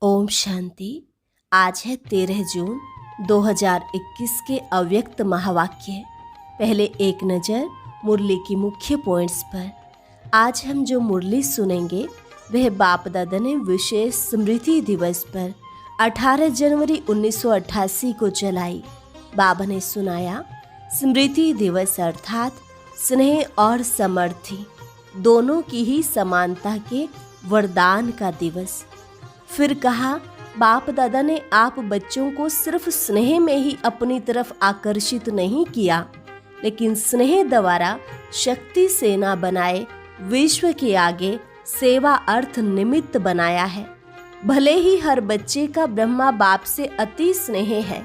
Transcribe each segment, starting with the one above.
ओम शांति। आज है 13 जून 2021 के अव्यक्त महावाक्य। पहले एक नज़र मुरली की मुख्य पॉइंट्स पर। आज हम जो मुरली सुनेंगे वह बाप दादा ने विशेष स्मृति दिवस पर 18 जनवरी 1988 को चलाई। बाबा ने सुनाया, स्मृति दिवस अर्थात स्नेह और समर्थी दोनों की ही समानता के वरदान का दिवस। फिर कहा, बाप दादा ने आप बच्चों को सिर्फ स्नेह में ही अपनी तरफ आकर्षित नहीं किया, लेकिन स्नेह द्वारा शक्ति सेना बनाए विश्व के आगे सेवा अर्थ निमित्त बनाया है। भले ही हर बच्चे का ब्रह्मा बाप से अति स्नेह है,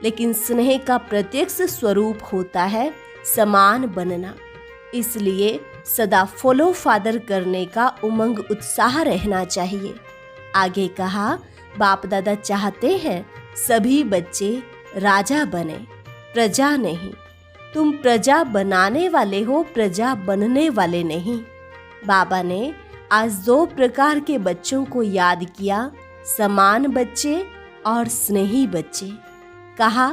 लेकिन स्नेह का प्रत्यक्ष स्वरूप होता है समान बनना। इसलिए सदा फॉलो फादर करने का उमंग उत्साह रहना चाहिए। आगे कहा, बाप दादा चाहते हैं सभी बच्चे राजा बने, प्रजा नहीं। तुम प्रजा बनाने वाले हो, प्रजा बनने वाले नहीं। बाबा ने आज 2 प्रकार के बच्चों को याद किया, समान बच्चे और स्नेही बच्चे। कहा,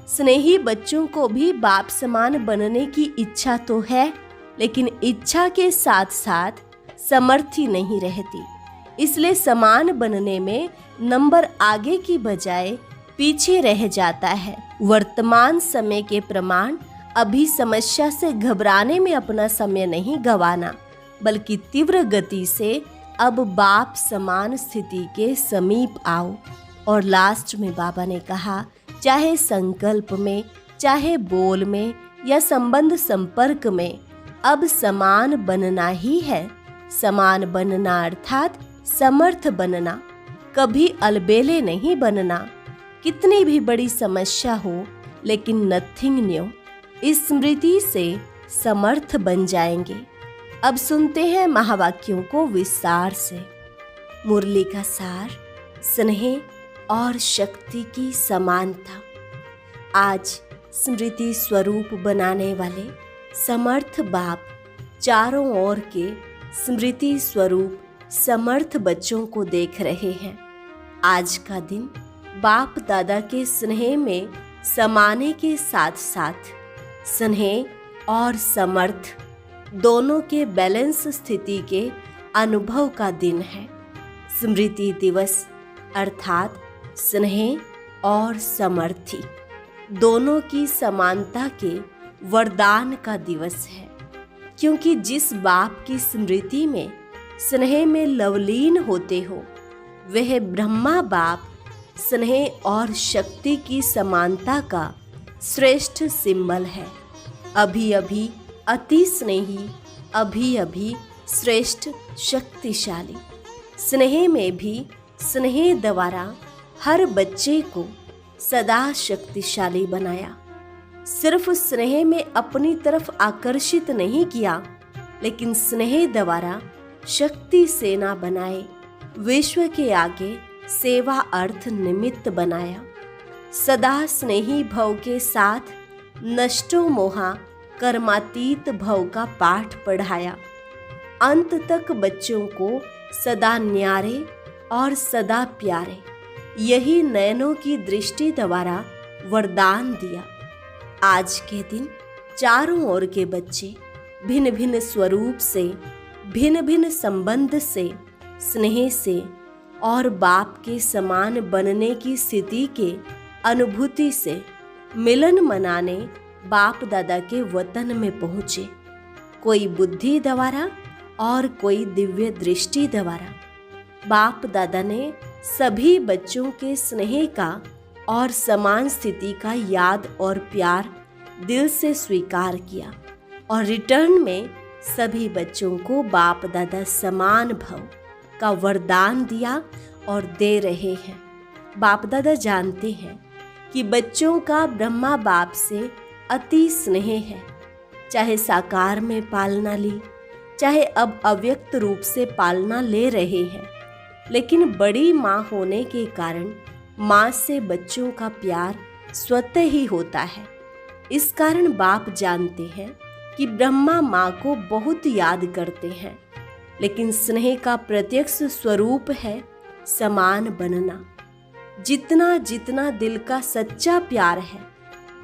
स्नेही बच्चों को भी बाप समान बनने की इच्छा तो है, लेकिन इच्छा के साथ साथ समर्थी नहीं रहती। इसलिए समान बनने में नंबर आगे की बजाय पीछे रह जाता है। वर्तमान समय के प्रमाण अभी समस्या से घबराने में अपना समय नहीं गंवाना, बल्कि तीव्र गति से अब बाप समान स्थिति के समीप आओ। और लास्ट में बाबा ने कहा, चाहे संकल्प में, चाहे बोल में या संबंध संपर्क में, अब समान बनना ही है। समान बनना अर्थात समर्थ बनना, कभी अलबेले नहीं बनना। कितनी भी बड़ी समस्या हो, लेकिन नथिंग न्यू। इस स्मृति से समर्थ बन जाएंगे। अब सुनते हैं महावाक्यों को विस्तार से। मुरली का सार, स्नेह और शक्ति की समानता। आज स्मृति स्वरूप बनाने वाले समर्थ बाप चारों ओर के स्मृति स्वरूप समर्थ बच्चों को देख रहे हैं। आज का दिन बाप दादा के स्नेह में समाने के साथ साथ स्नेह और समर्थ दोनों के बैलेंस स्थिति के अनुभव का दिन है। स्मृति दिवस अर्थात स्नेह और समर्थी दोनों की समानता के वरदान का दिवस है, क्योंकि जिस बाप की स्मृति में स्नेह में लवलीन होते हो, वह ब्रह्मा बाप स्नेह और शक्ति की समानता का श्रेष्ठ सिंबल है। अभी अभी अति स्नेही, अभी अभी श्रेष्ठ शक्तिशाली। स्नेह में भी स्नेह द्वारा हर बच्चे को सदा शक्तिशाली बनाया। सिर्फ स्नेह में अपनी तरफ आकर्षित नहीं किया, लेकिन स्नेह द्वारा शक्ति सेना बनाए विश्व के आगे सेवा अर्थ निमित्त बनाया। सदा स्नेही भव के साथ नष्टो मोहा कर्मातीत भव का पाठ पढ़ाया। अंत तक बच्चों को सदा न्यारे और सदा प्यारे यही नयनों की दृष्टि द्वारा वरदान दिया। आज के दिन चारों ओर के बच्चे भिन्न भिन्न स्वरूप से, भिन्न भिन्न संबंध से, स्नेह से और बाप के समान बनने की स्थिति के अनुभूति से मिलन मनाने बाप दादा के वतन में पहुँचे। कोई बुद्धि द्वारा और कोई दिव्य दृष्टि द्वारा। बाप दादा ने सभी बच्चों के स्नेह का और समान स्थिति का याद और प्यार दिल से स्वीकार किया, और रिटर्न में सभी बच्चों को बाप दादा समान भव का वरदान दिया और दे रहे हैं। बाप दादा जानते हैं कि बच्चों का ब्रह्मा बाप से अति स्नेह है। चाहे साकार में पालना ली, चाहे अब अव्यक्त रूप से पालना ले रहे हैं, लेकिन बड़ी माँ होने के कारण माँ से बच्चों का प्यार स्वतः ही होता है। इस कारण बाप जानते हैं कि ब्रह्मा माँ को बहुत याद करते हैं, लेकिन स्नेह का प्रत्यक्ष स्वरूप है समान बनना। जितना जितना दिल का सच्चा प्यार है,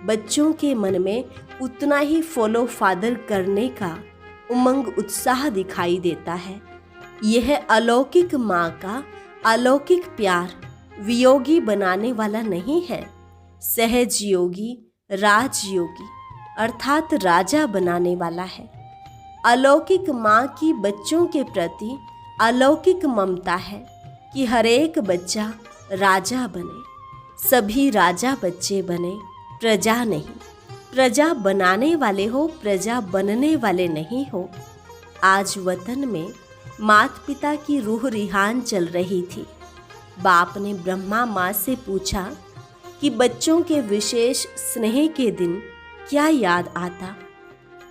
बच्चों के मन में उतना ही फॉलो फादर करने का उमंग उत्साह दिखाई देता है। यह अलौकिक माँ का अलौकिक प्यार वियोगी बनाने वाला नहीं है, सहज योगी, राजयोगी अर्थात राजा बनाने वाला है। अलौकिक माँ की बच्चों के प्रति अलौकिक ममता है कि हर एक बच्चा राजा बने, सभी राजा बच्चे बने, प्रजा नहीं। प्रजा बनाने वाले हो, प्रजा बनने वाले नहीं हो। आज वतन में माता पिता की रूह रिहान चल रही थी। बाप ने ब्रह्मा माँ से पूछा कि बच्चों के विशेष स्नेह के दिन क्या याद आता।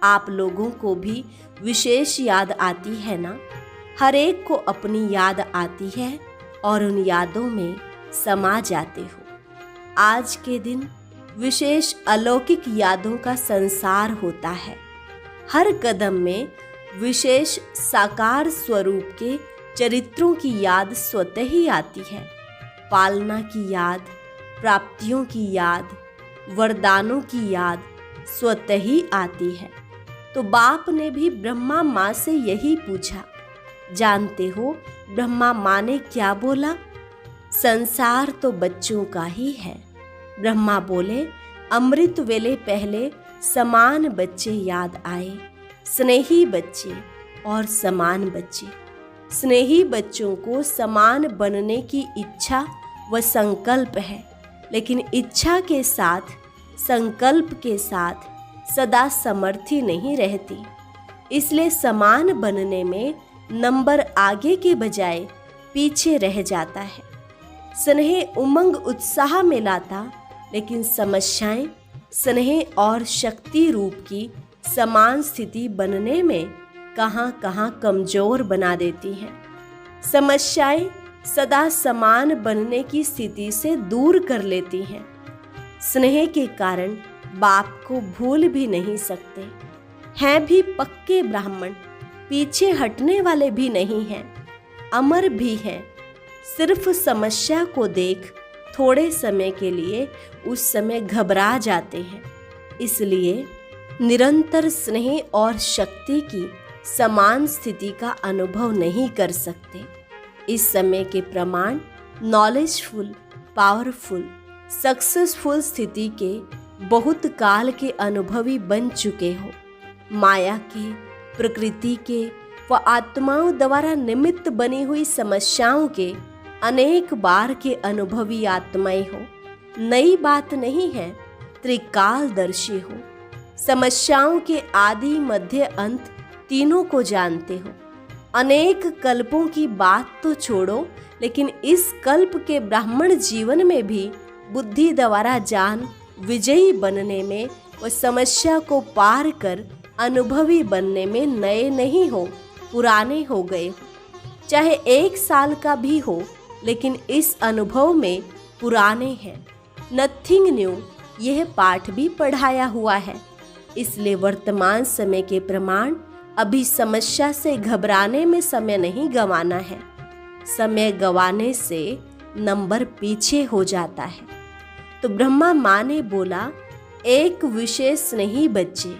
आप लोगों को भी विशेष याद आती है ना? हर एक को अपनी याद आती है और उन यादों में समा जाते हो। आज के दिन विशेष अलौकिक यादों का संसार होता है। हर कदम में विशेष साकार स्वरूप के चरित्रों की याद स्वतः ही आती है। पालना की याद, प्राप्तियों की याद, वरदानों की याद स्वतः ही आती है। तो बाप ने भी ब्रह्मा माँ से यही पूछा। जानते हो ब्रह्मा माँ ने क्या बोला? संसार तो बच्चों का ही है। ब्रह्मा बोले, अमृत वेले पहले समान बच्चे याद आए, स्नेही बच्चे और समान बच्चे। स्नेही बच्चों को समान बनने की इच्छा व संकल्प है, लेकिन इच्छा के साथ, संकल्प के साथ सदा समर्थी नहीं रहती। इसलिए समान बनने में नंबर आगे के बजाय पीछे रह जाता है। स्नेह उमंग उत्साह में लाता, लेकिन समस्याएं स्नेह और शक्ति रूप की समान स्थिति बनने में कहाँ कहाँ कमजोर बना देती हैं। समस्याएं सदा समान बनने की स्थिति से दूर कर लेती हैं। स्नेह के कारण बाप को भूल भी नहीं सकते। हैं भी पक्के ब्राह्मण, पीछे हटने वाले भी नहीं हैं, अमर भी हैं। सिर्फ समस्या को देख थोड़े समय के लिए उस समय घबरा जाते हैं। इसलिए निरंतर स्नेह और शक्ति की समान स्थिति का अनुभव नहीं कर सकते। इस समय के प्रमाण नॉलेजफुल, पावरफुल, सक्सेसफुल स्थिति के बहुत काल के अनुभवी बन चुके हो। माया के, प्रकृति के व आत्माओं द्वारा निमित्त बनी हुई समस्याओं के अनेक बार के अनुभवी आत्माएं हो। नई बात नहीं है, त्रिकालदर्शी हो। समस्याओं के आदि, मध्य, अंत तीनों को जानते हो। अनेक कल्पों की बात तो छोड़ो, लेकिन इस कल्प के ब्राह्मण जीवन में भी बुद्धि द्वारा जान विजयी बनने में व समस्या को पार कर अनुभवी बनने में नए नहीं हो, पुराने हो गए हो। चाहे 1 साल का भी हो, लेकिन इस अनुभव में पुराने हैं। नथिंग न्यू, यह पाठ भी पढ़ाया हुआ है। इसलिए वर्तमान समय के प्रमाण अभी समस्या से घबराने में समय नहीं गंवाना है। समय गंवाने से नंबर पीछे हो जाता है। तो ब्रह्मा माँ ने बोला, एक विशेष नहीं बच्चे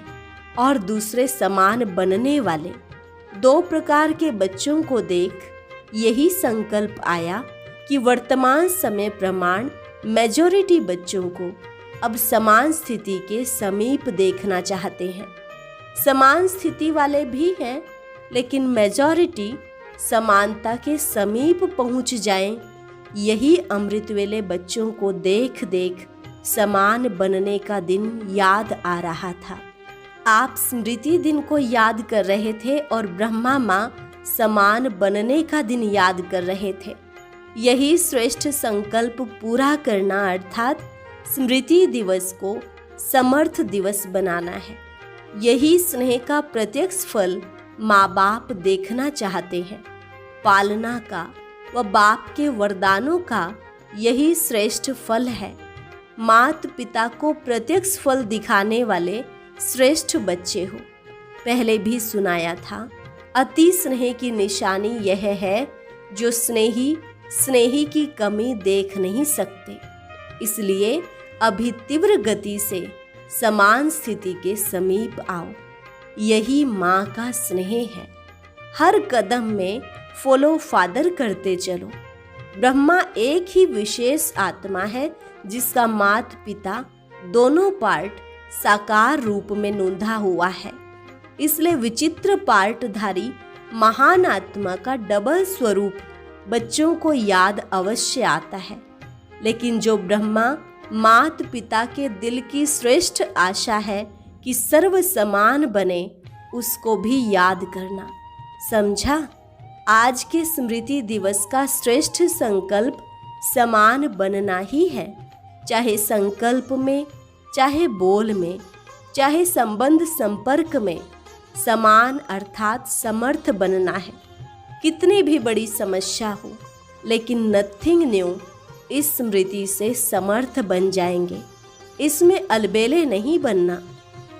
और दूसरे समान बनने वाले 2 प्रकार के बच्चों को देख यही संकल्प आया कि वर्तमान समय प्रमाण मेजॉरिटी बच्चों को अब समान स्थिति के समीप देखना चाहते हैं। समान स्थिति वाले भी हैं, लेकिन मेजॉरिटी समानता के समीप पहुंच जाएं। यही अमृत वेले बच्चों को देख देख समान बनने का दिन याद आ रहा था। आप स्मृति दिन को याद कर रहे थे और ब्रह्मा माँ समान बनने का दिन याद कर रहे थे। यही श्रेष्ठ संकल्प पूरा करना अर्थात स्मृति दिवस को समर्थ दिवस बनाना है। यही स्नेह का प्रत्यक्ष फल माँ बाप देखना चाहते हैं। पालना का व बाप के वरदानों का यही श्रेष्ठ फल है। माता पिता को प्रत्यक्ष फल दिखाने वाले श्रेष्ठ बच्चे हो। पहले भी सुनाया था, अति स्नेह की निशानी यह है जो स्नेही स्नेही की कमी देख नहीं सकते, इसलिए अभी तीव्र गति से समान स्थिति के समीप आओ। यही माँ का स्नेह है। हर कदम में फॉलो फादर करते चलो। ब्रह्मा एक ही विशेष आत्मा है जिसका माता पिता दोनों पार्ट साकार रूप में नूंधा हुआ है। इसलिए विचित्र पार्टधारी महान आत्मा का डबल स्वरूप बच्चों को याद अवश्य आता है। लेकिन जो ब्रह्मा माता पिता के दिल की श्रेष्ठ आशा है कि सर्व समान बने, उसको भी याद करना। समझा? आज के स्मृति दिवस का श्रेष्ठ संकल्प समान बनना ही है। चाहे संकल्प में, चाहे बोल में, चाहे संबंध संपर्क में, समान अर्थात समर्थ बनना है। कितनी भी बड़ी समस्या हो, लेकिन नथिंग न्यू इस स्मृति से समर्थ बन जाएंगे। इसमें अलबेले नहीं बनना।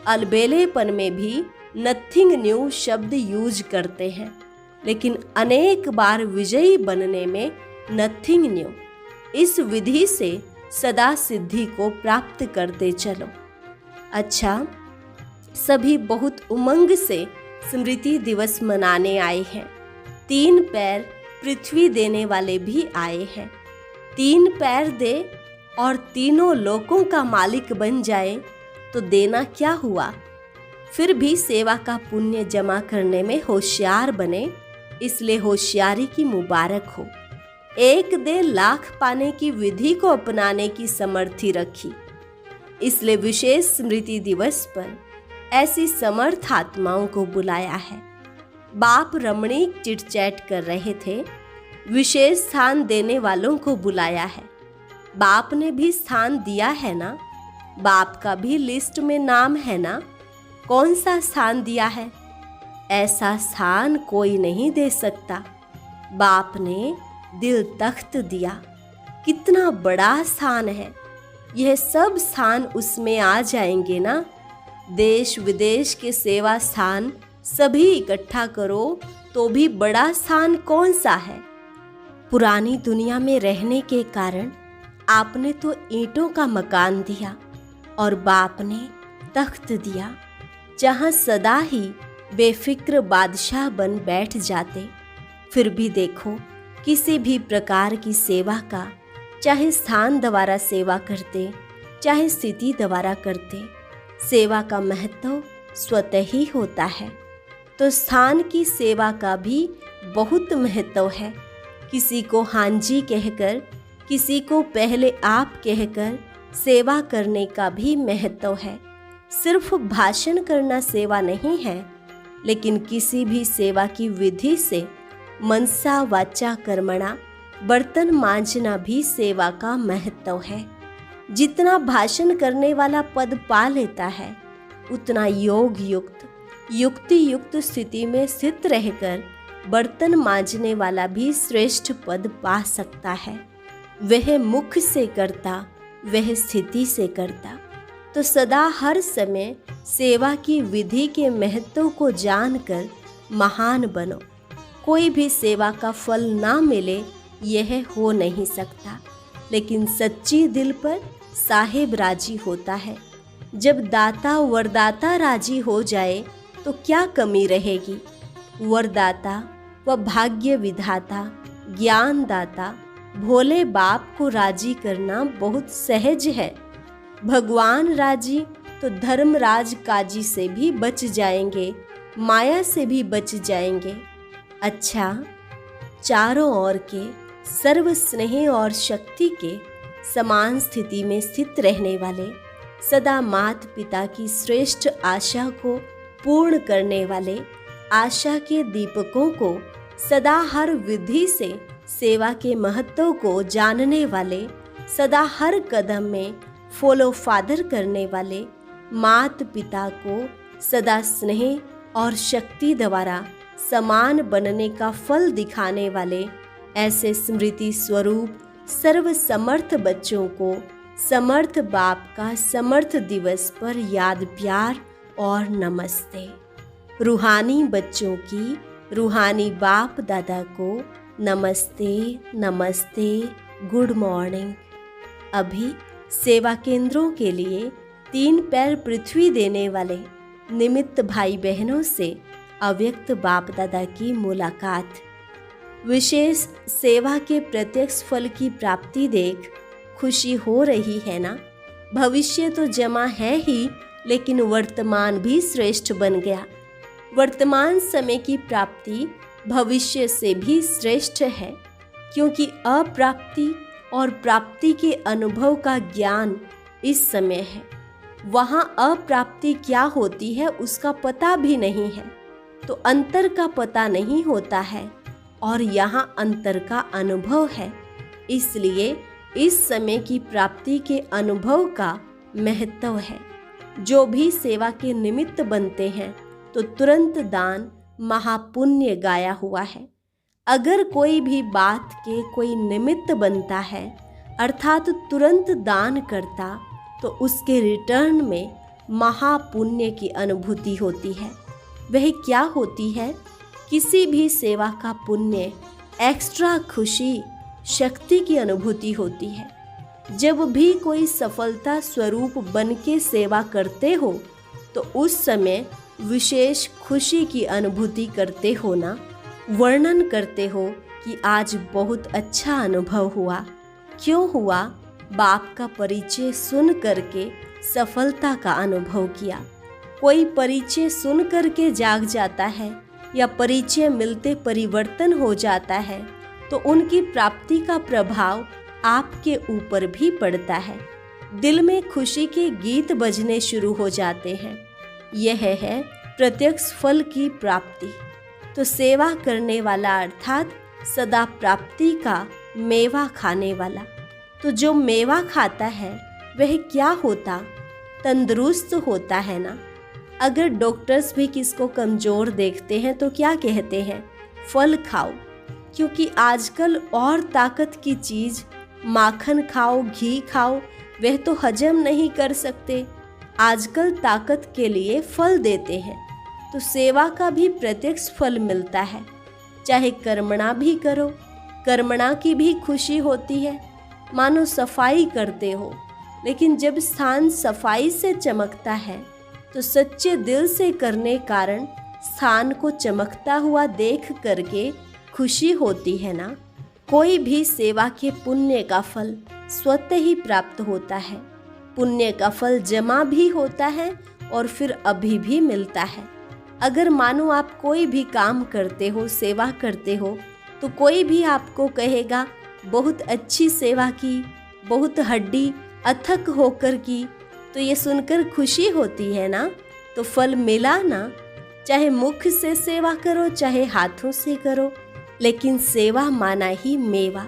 अलबेलेपन में भी नथिंग न्यू शब्द यूज करते हैं, लेकिन अनेक बार विजयी बनने में नथिंग न्यू। इस विधि से सदा सिद्धि को प्राप्त करते चलो। अच्छा, सभी बहुत उमंग से स्मृति दिवस मनाने आए हैं। 3 पैर पृथ्वी देने वाले भी आए हैं। 3 पैर दे और तीनों लोकों का मालिक बन जाए तो देना क्या हुआ। फिर भी सेवा का पुण्य जमा करने में होशियार बने, इसलिए होशियारी की मुबारक हो। 1 दे लाख पाने की विधि को अपनाने की समर्थी रखी। इसलिए विशेष स्मृति दिवस पर ऐसी समर्थ आत्माओं को बुलाया है। बाप रमणीक चिटचैट कर रहे थे, विशेष स्थान देने वालों को बुलाया है। बाप ने भी स्थान दिया है ना, बाप का भी लिस्ट में नाम है ना। कौन सा स्थान दिया है? ऐसा स्थान कोई नहीं दे सकता। बाप ने दिल तख्त दिया। कितना बड़ा स्थान है। यह सब स्थान उसमें आ जाएंगे ना। देश विदेश के सेवा स्थान सभी इकट्ठा करो तो भी बड़ा स्थान कौन सा है। पुरानी दुनिया में रहने के कारण आपने तो ईंटों का मकान दिया और बाप ने तख्त दिया, जहाँ सदा ही बेफिक्र बादशाह बन बैठ जाते। फिर भी देखो, किसी भी प्रकार की सेवा का, चाहे स्थान द्वारा सेवा करते, चाहे स्थिति द्वारा करते, सेवा का महत्व स्वतः ही होता है। तो स्थान की सेवा का भी बहुत महत्व है। किसी को हाँ जी कहकर, किसी को पहले आप कहकर सेवा करने का भी महत्व है। सिर्फ भाषण करना सेवा नहीं है, लेकिन किसी भी सेवा की विधि से मनसा वाचा कर्मणा बर्तन मांजना भी सेवा का महत्व है। जितना भाषण करने वाला पद पा लेता है, उतना योग युक्त, युक्ति युक्त स्थिति में स्थित रहकर बर्तन मांजने वाला भी श्रेष्ठ पद पा सकता है। वह मुख से करता, वह स्थिति से करता। तो सदा हर समय सेवा की विधि के महत्व को जानकर महान बनो। कोई भी सेवा का फल ना मिले, यह हो नहीं सकता। लेकिन सच्ची दिल पर साहेब राजी होता है। जब दाता वरदाता राजी हो जाए तो क्या कमी रहेगी। वरदाता व भाग्य विधाता, ज्ञानदाता भोले बाप को राजी करना बहुत सहज है। भगवान राजी तो धर्मराज काजी से भी बच जाएंगे, माया से भी बच जाएंगे। अच्छा, चारों ओर के सर्व स्नेह और शक्ति के समान स्थिति में स्थित रहने वाले, सदा माता पिता की श्रेष्ठ आशा को पूर्ण करने वाले, आशा के दीपकों को सदा हर विधि से सेवा के महत्व को जानने वाले, सदा हर कदम में फॉलो फादर करने वाले, माता पिता को सदा स्नेह और शक्ति द्वारा समान बनने का फल दिखाने वाले, ऐसे स्मृति स्वरूप सर्व समर्थ बच्चों को समर्थ बाप का समर्थ दिवस पर याद प्यार और नमस्ते। रूहानी बच्चों की रूहानी बाप दादा को नमस्ते, नमस्ते, गुड मॉर्निंग। अभी सेवा केंद्रों के लिए 3 पैर पृथ्वी देने वाले निमित्त भाई बहनों से अव्यक्त बाप दादा की मुलाकात। विशेष सेवा के प्रत्यक्ष फल की प्राप्ति देख खुशी हो रही है ना। भविष्य तो जमा है ही, लेकिन वर्तमान भी श्रेष्ठ बन गया। वर्तमान समय की प्राप्ति भविष्य से भी श्रेष्ठ है, क्योंकि अप्राप्ति और प्राप्ति के अनुभव का ज्ञान इस समय है। वहाँ अप्राप्ति क्या होती है उसका पता भी नहीं है, तो अंतर का पता नहीं होता है, और यहाँ अंतर का अनुभव है। इसलिए इस समय की प्राप्ति के अनुभव का महत्व है। जो भी सेवा के निमित्त बनते हैं तो तुरंत दान महापुण्य गाया हुआ है। अगर कोई भी बात के कोई निमित्त बनता है अर्थात तुरंत दान करता, तो उसके रिटर्न में महापुण्य की अनुभूति होती है। वह क्या होती है? किसी भी सेवा का पुण्य एक्स्ट्रा खुशी शक्ति की अनुभूति होती है। जब भी कोई सफलता स्वरूप बन के सेवा करते हो तो उस समय विशेष खुशी की अनुभूति करते हो ना। वर्णन करते हो कि आज बहुत अच्छा अनुभव हुआ। क्यों हुआ? बाप का परिचय सुन करके सफलता का अनुभव किया। कोई परिचय सुन करके जाग जाता है या परिचय मिलते परिवर्तन हो जाता है, तो उनकी प्राप्ति का प्रभाव आपके ऊपर भी पड़ता है। दिल में खुशी के गीत बजने शुरू हो जाते हैं। यह है प्रत्यक्ष फल की प्राप्ति। तो सेवा करने वाला अर्थात सदा प्राप्ति का मेवा खाने वाला। तो जो मेवा खाता है वह क्या होता? तंदुरुस्त होता है ना। अगर डॉक्टर्स भी किसको कमज़ोर देखते हैं तो क्या कहते हैं? फल खाओ, क्योंकि आजकल और ताकत की चीज़ माखन खाओ, घी खाओ, वह तो हजम नहीं कर सकते। आजकल ताकत के लिए फल देते हैं। तो सेवा का भी प्रत्यक्ष फल मिलता है। चाहे कर्मणा भी करो, कर्मणा की भी खुशी होती है। मानो सफाई करते हो, लेकिन जब स्थान सफाई से चमकता है तो सच्चे दिल से करने कारण स्थान को चमकता हुआ देख करके खुशी होती है ना। कोई भी सेवा के पुण्य का फल स्वतः ही प्राप्त होता है। पुण्य का फल जमा भी होता है और फिर अभी भी मिलता है। अगर मानो आप कोई भी काम करते हो, सेवा करते हो, तो कोई भी आपको कहेगा बहुत अच्छी सेवा की, बहुत हड्डी अथक होकर की, तो ये सुनकर खुशी होती है ना। तो फल मिला ना। चाहे मुख से सेवा करो, चाहे हाथों से करो, लेकिन सेवा माना ही मेवा।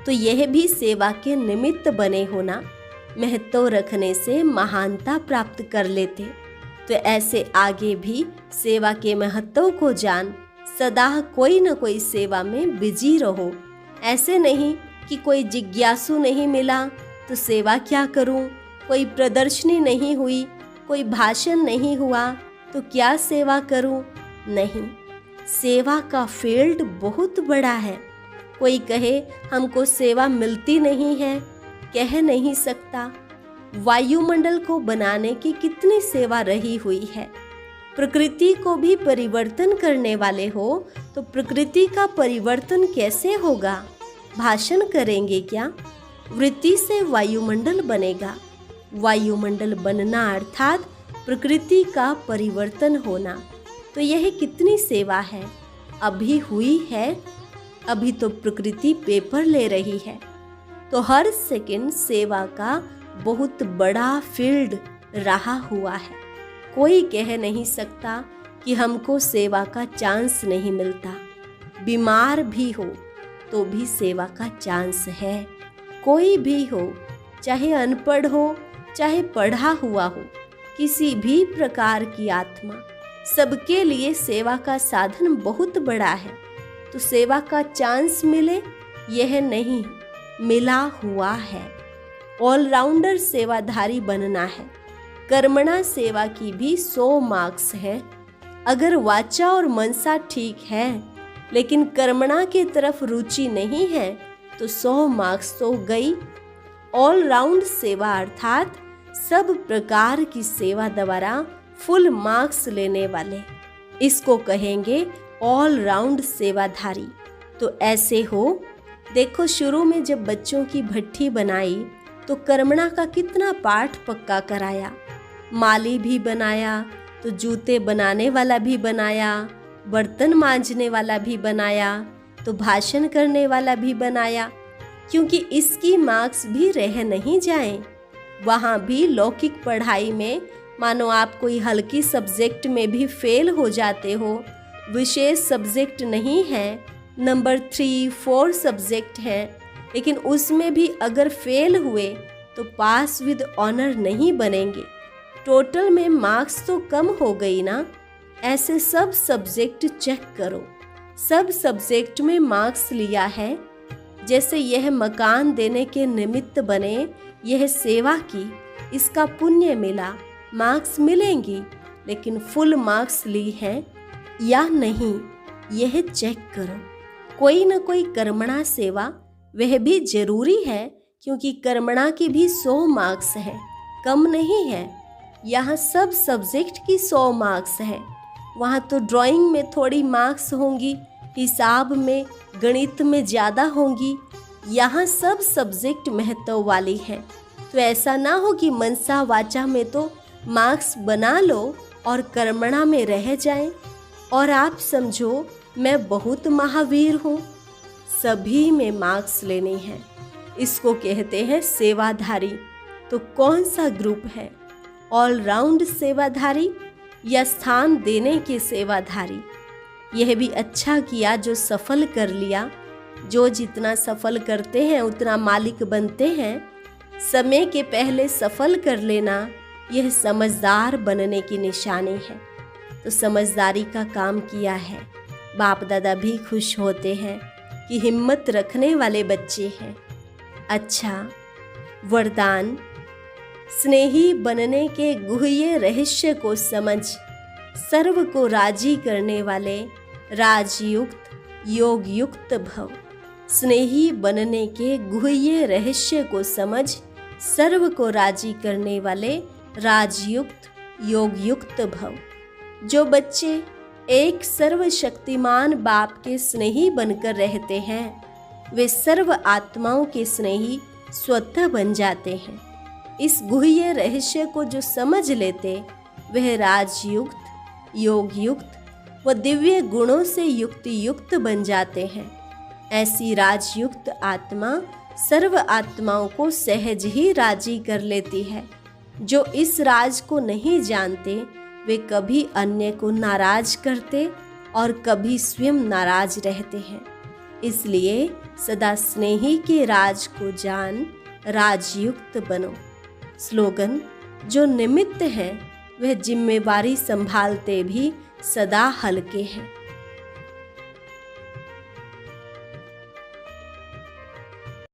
तो यह भी सेवा के निमित्त बने होना। महत्व रखने से महानता प्राप्त कर लेते। तो ऐसे आगे भी सेवा के महत्व को जान सदा कोई न कोई सेवा में बिजी रहो। ऐसे नहीं कि कोई जिज्ञासु नहीं मिला तो सेवा क्या करूं, कोई प्रदर्शनी नहीं हुई, कोई भाषण नहीं हुआ तो क्या सेवा करूं। नहीं, सेवा का फील्ड बहुत बड़ा है। कोई कहे हमको सेवा मिलती नहीं है, कह नहीं सकता। वायुमंडल को बनाने की कितनी सेवा रही हुई है। प्रकृति को भी परिवर्तन करने वाले हो तो प्रकृति का परिवर्तन कैसे होगा? भाषण करेंगे क्या? वृत्ति से वायुमंडल बनेगा। वायुमंडल बनना अर्थात प्रकृति का परिवर्तन होना। तो यह कितनी सेवा है, अभी हुई है। अभी तो प्रकृति पेपर ले रही है। तो हर सेकंड सेवा का बहुत बड़ा फील्ड रहा हुआ है। कोई कह नहीं सकता कि हमको सेवा का चांस नहीं मिलता। बीमार भी हो तो भी सेवा का चांस है। कोई भी हो, चाहे अनपढ़ हो चाहे पढ़ा हुआ हो, किसी भी प्रकार की आत्मा, सबके लिए सेवा का साधन बहुत बड़ा है। तो सेवा का चांस मिले यह नहीं, मिला हुआ है। ऑलराउंडर सेवाधारी बनना है। कर्मणा सेवा की भी 100 मार्क्स है। अगर वाचा और मनसा ठीक है लेकिन कर्मणा की तरफ रुचि नहीं है तो 100 मार्क्स तो गई। ऑल राउंड सेवा अर्थात सब प्रकार की सेवा द्वारा फुल मार्क्स लेने वाले, इसको कहेंगे ऑल राउंड सेवाधारी। तो ऐसे हो, देखो शुरू में जब बच्चों की भट्ठी बनाई तो कर्मणा का कितना पाठ पक्का कराया, माली भी बनाया, तो जूते बनाने वाला भी बनाया, बर्तन मांजने वाला भी बनाया, तो भाषण करने वाला भी बनाया, क्योंकि इसकी मार्क्स भी रह नहीं जाएं। वहाँ भी लौकिक पढ़ाई में मानो आप कोई हल्की सब्जेक्ट में भी फेल हो जाते हो, विशेष सब्जेक्ट नहीं है, नंबर 3-4 सब्जेक्ट है, लेकिन उसमें भी अगर फेल हुए तो पास विद ऑनर नहीं बनेंगे, टोटल में मार्क्स तो कम हो गई ना। ऐसे सब सब्जेक्ट चेक करो, सब सब्जेक्ट में मार्क्स लिया है। जैसे यह मकान देने के निमित्त बने, यह सेवा की, इसका पुण्य मिला, मार्क्स मिलेंगी, लेकिन फुल मार्क्स ली है या नहीं, यह चेक करो। कोई न कोई कर्मणा सेवा वह भी जरूरी है, क्योंकि कर्मणा की भी 100 मार्क्स है, कम नहीं है। यहाँ सब सब्जेक्ट की 100 मार्क्स है। वहाँ तो ड्राइंग में थोड़ी मार्क्स होंगी, हिसाब में, गणित में ज़्यादा होंगी। यहाँ सब सब्जेक्ट महत्व वाली है। तो ऐसा ना हो कि मनसा वाचा में तो मार्क्स बना लो और कर्मणा में रह जाएं और आप समझो मैं बहुत महावीर हूँ। सभी में मार्क्स लेने हैं, इसको कहते हैं सेवाधारी। तो कौन सा ग्रुप है, ऑल राउंड सेवाधारी या स्थान देने के सेवाधारी? यह भी अच्छा किया जो सफल कर लिया। जो जितना सफल करते हैं उतना मालिक बनते हैं। समय के पहले सफल कर लेना, यह समझदार बनने की निशानी है। तो समझदारी का काम किया है, बाप दादा भी खुश होते हैं कि हिम्मत रखने वाले बच्चे हैं। अच्छा, वरदान, स्नेही बनने के गुह्य रहस्य को समझ सर्व को राजी करने वाले राजयुक्त योगयुक्त भव। स्नेही बनने के गुह्य रहस्य को समझ सर्व को राजी करने वाले राजयुक्त योगयुक्त भव। जो बच्चे एक सर्वशक्तिमान बाप के स्नेही बनकर रहते हैं, वे सर्व आत्माओं के स्नेही स्वतः बन जाते हैं। इस गुह्य रहस्य को जो समझ लेते, वह राजयुक्त, योगयुक्त व दिव्य गुणों से युक्त बन जाते हैं। ऐसी राजयुक्त आत्मा सर्व आत्माओं को सहज ही राजी कर लेती है। जो इस राज को नहीं जानते, वे कभी अन्य को नाराज करते और कभी स्वयं नाराज रहते हैं। इसलिए सदा स्नेही के राज को जान, राजयुक्त बनो। स्लोगन, जो निमित्त हैं वह जिम्मेवारी संभालते भी सदा हल्के हैं।